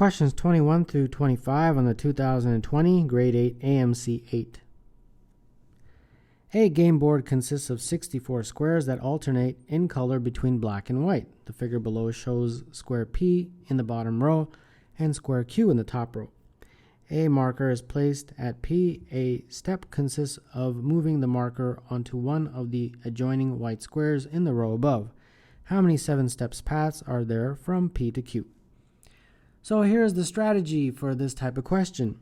questions 21 through 25 on the 2020 Grade 8 AMC 8. A game board consists of 64 squares that alternate in color between black and white. The figure below shows square P in the bottom row and square Q in the top row. A marker is placed at P. A step consists of moving the marker onto one of the adjoining white squares in the row above. How many 7-step paths are there from P to Q? So here's the strategy for this type of question.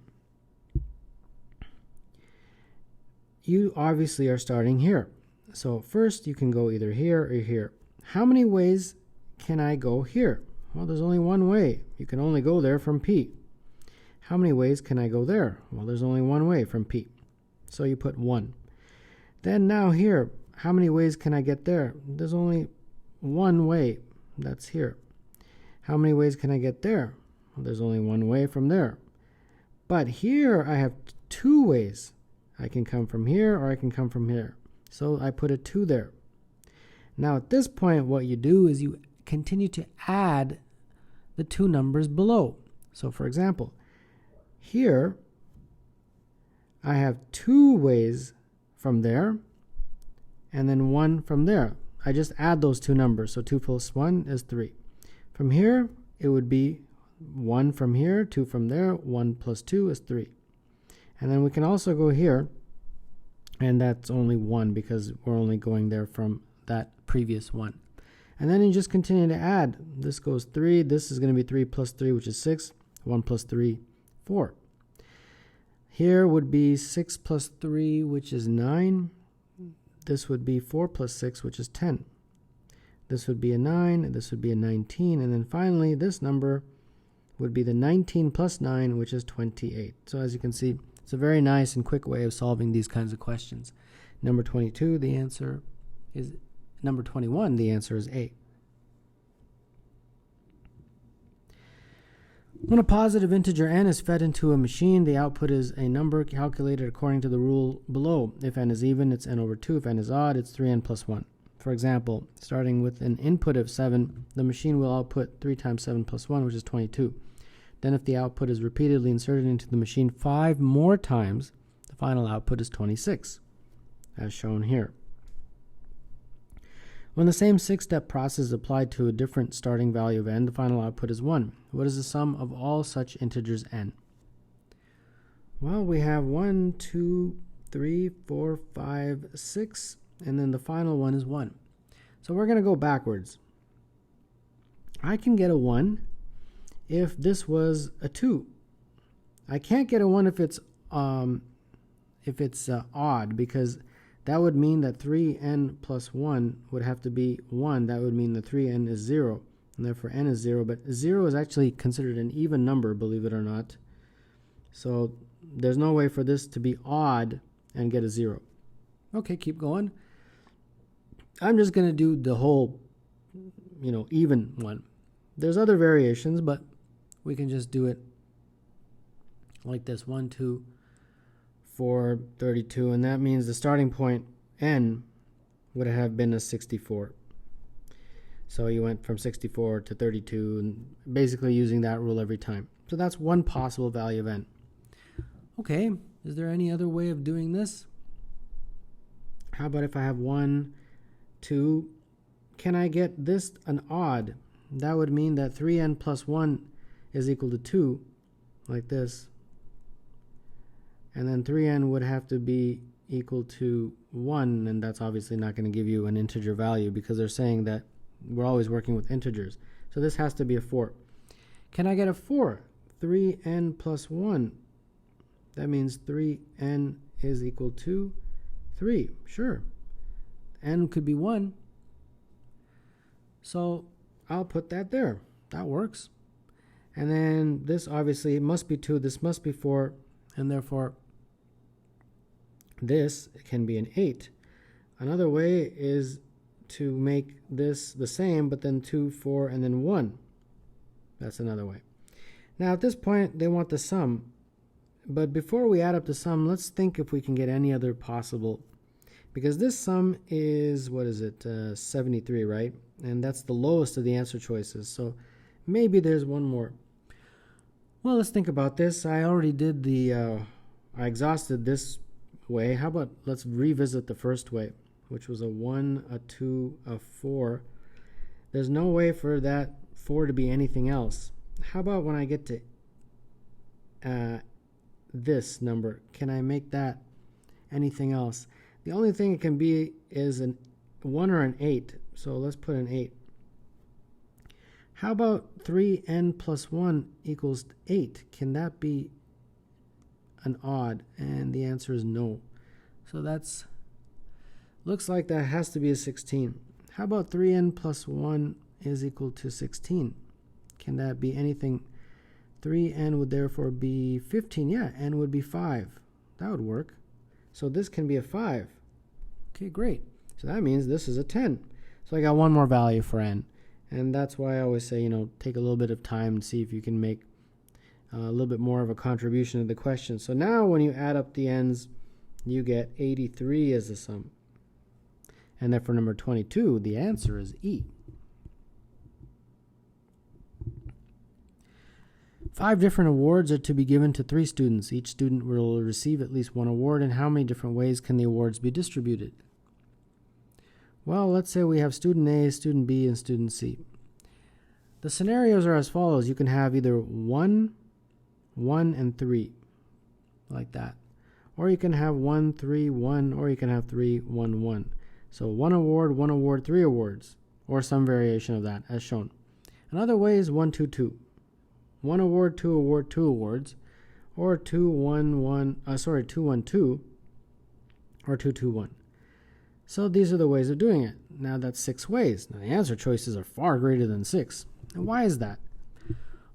You obviously are starting here. So first you can go either here or here. How many ways can I go here? Well, there's only one way. You can only go there from P. How many ways can I go there? Well, there's only one way from P. So you put 1. Then now here, how many ways can I get there? There's only one way. That's here. How many ways can I get there? Well, there's only one way from there. But here I have 2 ways. I can come from here or I can come from here. So I put a 2 there. Now at this point, what you do is you continue to add the 2 numbers below. So for example, here I have 2 ways from there and then 1 from there. I just add those 2 numbers. So 2 plus 1 is 3. From here, it would be 1 from here, 2 from there, 1 plus 2 is 3. And then we can also go here, and that's only 1 because we're only going there from that previous 1. And then you just continue to add. This goes 3, this is going to be 3 plus 3, which is 6, 1 plus 3, 4. Here would be 6 plus 3, which is 9. This would be 4 plus 6, which is 10. This would be a 9, and this would be a 19, and then finally this number would be the 19 plus 9, which is 28. So as you can see, it's a very nice and quick way of solving these kinds of questions. Number 22, the answer is number 21, the answer is A. When a positive integer n is fed into a machine, the output is a number calculated according to the rule below. If n is even, it's n over 2. If n is odd, it's 3n plus 1. For example, starting with an input of 7, the machine will output 3 times 7 plus 1, which is 22. Then if the output is repeatedly inserted into the machine 5 more times, the final output is 26, as shown here. When the same 6-step process is applied to a different starting value of n, the final output is 1. What is the sum of all such integers n? Well, we have 1, 2, 3, 4, 5, 6, and then the final one is 1. So we're going to go backwards. I can get a 1 if this was a 2. I can't get a 1 if it's odd, because that would mean that 3n plus 1 would have to be 1. That would mean that 3n is 0, and therefore n is 0. But 0 is actually considered an even number, believe it or not. So there's no way for this to be odd and get a 0. Okay, keep going. I'm just going to do the whole, even one. There's other variations, but we can just do it like this. 1, 2, 4, 32, and that means the starting point n would have been a 64. So you went from 64 to 32, and basically using that rule every time. So that's one possible value of n. Okay, is there any other way of doing this? How about if I have 1, 2, can I get this an odd? That would mean that 3n plus 1 is equal to 2, like this. And then 3n would have to be equal to 1, and that's obviously not going to give you an integer value because they're saying that we're always working with integers. So this has to be a 4. Can I get a 4? 3n plus 1. That means 3n is equal to 3. Sure. N could be 1. So I'll put that there. That works. And then this obviously it must be 2. This must be 4. And therefore this can be an 8. Another way is to make this the same, but then 2, 4, and then 1. That's another way. Now at this point they want the sum. But before we add up the sum, let's think if we can get any other possible. Because this sum is, 73, right? And that's the lowest of the answer choices. So maybe there's one more. Well, let's think about this. I already did I exhausted this way. How about let's revisit the first way, which was a 1, a 2, a 4. There's no way for that 4 to be anything else. How about when I get to this number? Can I make that anything else? The only thing it can be is a 1 or an 8. So let's put an 8. How about 3n plus 1 equals 8? Can that be an odd? And the answer is no. So that's looks like that has to be a 16. How about 3n plus 1 is equal to 16? Can that be anything? 3n would therefore be 15. Yeah, n would be 5. That would work. So this can be a 5. Okay, great. So that means this is a 10. So I got one more value for n. And that's why I always say, take a little bit of time and see if you can make a little bit more of a contribution to the question. So now when you add up the n's, you get 83 as the sum. And then for number 22, the answer is E. 5 different awards are to be given to 3 students. Each student will receive at least 1 award, and how many different ways can the awards be distributed? Well, let's say we have student A, student B, and student C. The scenarios are as follows. You can have either 1, 1, and 3, like that. Or you can have 1, 3, 1, or you can have 3, 1, 1. So 1 award, 3 awards, or some variation of that, as shown. Another way is 1, 2, 2. 1 award, 2 award, 2 awards, or 2, 1, 1, 2, 1, 2, or 2, 2, 1. So these are the ways of doing it. Now that's 6 ways. Now the answer choices are far greater than 6. And why is that?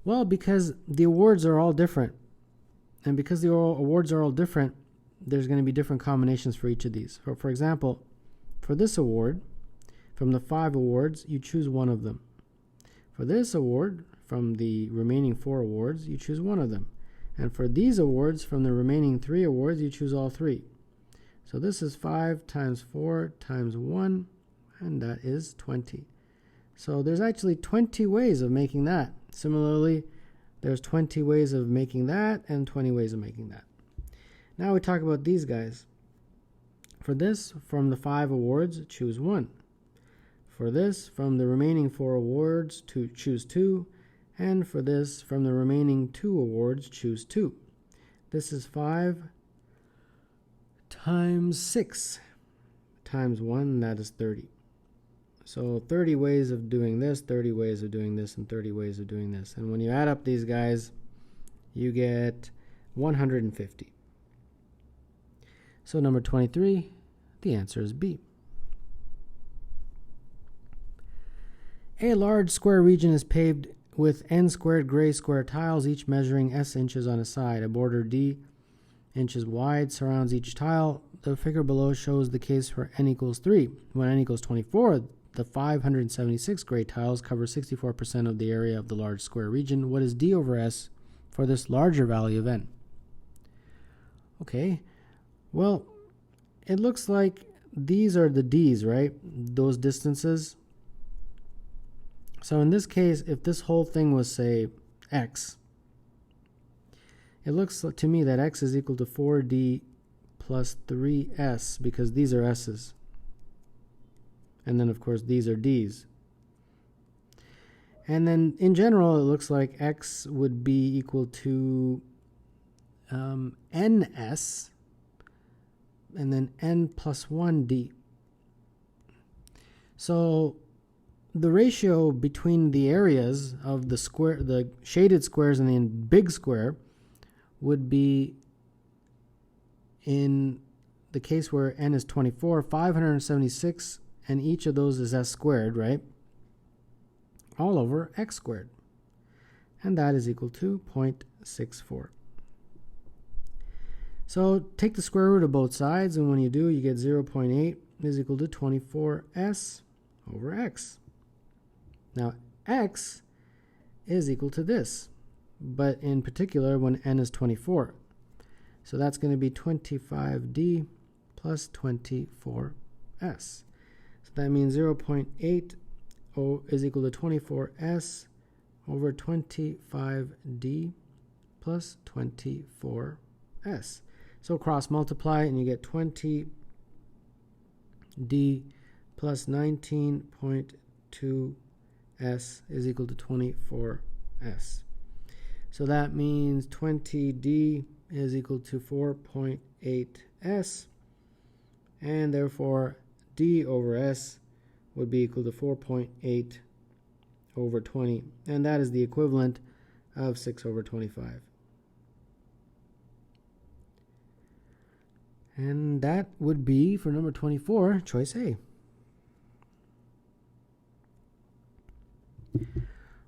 Well, because the awards are all different. And because the awards are all different, there's going to be different combinations for each of these. For example, for this award, from the 5 awards, you choose one of them. For this award, from the remaining 4 awards, you choose one of them. And for these awards, from the remaining 3 awards, you choose all 3. So this is 5 times 4 times 1, and that is 20. So there's actually 20 ways of making that. Similarly, there's 20 ways of making that and 20 ways of making that. Now we talk about these guys. For this, from the 5 awards, choose 1. For this, from the remaining 4 awards, choose 2. And for this, from the remaining 2 awards, choose 2. This is 5 times 6 times 1, that is 30. So 30 ways of doing this, 30 ways of doing this, and 30 ways of doing this. And when you add up these guys, you get 150. So number 23, the answer is B. A large square region is paved with n squared gray square tiles, each measuring s inches on a side. A border d inches wide surrounds each tile. The figure below shows the case for n equals 3. When n equals 24, the 576 gray tiles cover 64% of the area of the large square region. What is d over s for this larger value of n? Okay, well, it looks like these are the d's, right? Those distances. So in this case, if this whole thing was, say, x, it looks to me that x is equal to 4d plus 3s, because these are s's. And then, of course, these are d's. And then, in general, it looks like x would be equal to ns, and then n plus 1d. So the ratio between the areas of the square, the shaded squares and the big square, would be, in the case where n is 24, 576, and each of those is s squared, right? All over x squared. And that is equal to 0.64. So take the square root of both sides, and when you do, you get 0.8 is equal to 24s over x. Now, x is equal to this, but in particular when n is 24. So that's going to be 25d plus 24s. So that means 0.8 is equal to 24s over 25d plus 24s. So cross multiply and you get 20d plus 19.2s is equal to 24s. So that means 20d is equal to 4.8s, and therefore d over s would be equal to 4.8 over 20, and that is the equivalent of 6 over 25. And that would be, for number 24, choice A.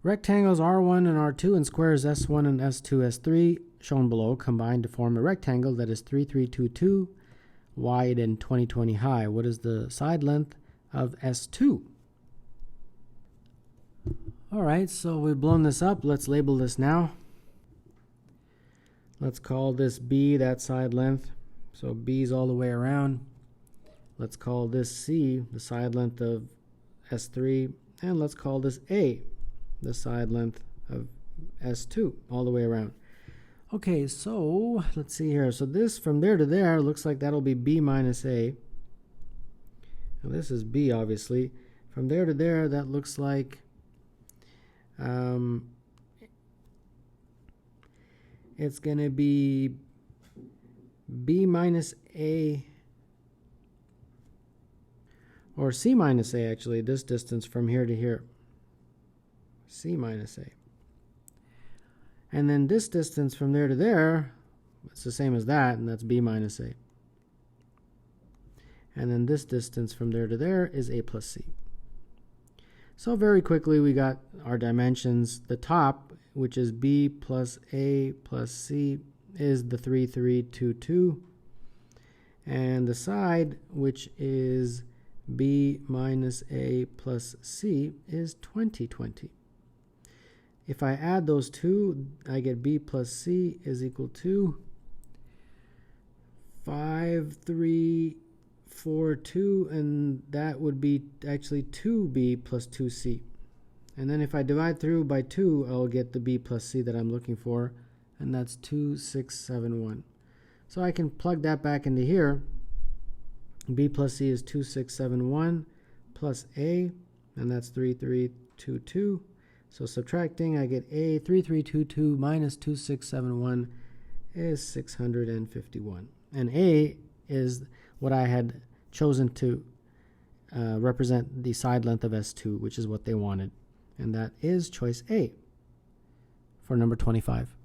Rectangles R1 and R2 and squares S1 and S2, S3 shown below combine to form a rectangle that is 3322 wide and 2020 high. What is the side length of S2? Alright, so we've blown this up. Let's label this now. Let's call this B, that side length. So B is all the way around. Let's call this C, the side length of S3. And let's call this A, the side length of S2, all the way around. Okay, so let's see here. So this from there to there looks like that'll be B minus A. Now this is B, obviously. From there to there, that looks like it's going to be B minus A, or C minus A, actually, this distance from here to here. C minus A. And then this distance from there to there, it's the same as that, and that's B minus A. And then this distance from there to there is A plus C. So very quickly we got our dimensions. The top, which is B plus A plus C, is the 3322. And the side, which is B minus A plus C, is 2020. If I add those two, I get B plus C is equal to 5342, and that would be actually 2B plus 2C. And then if I divide through by 2, I'll get the B plus C that I'm looking for, and that's 2671. So I can plug that back into here. B plus C is 2671 plus A, and that's 3322. So subtracting, I get A, 3322 minus 2671 is 651. And A is what I had chosen to represent the side length of S2, which is what they wanted. And that is choice A for number 25.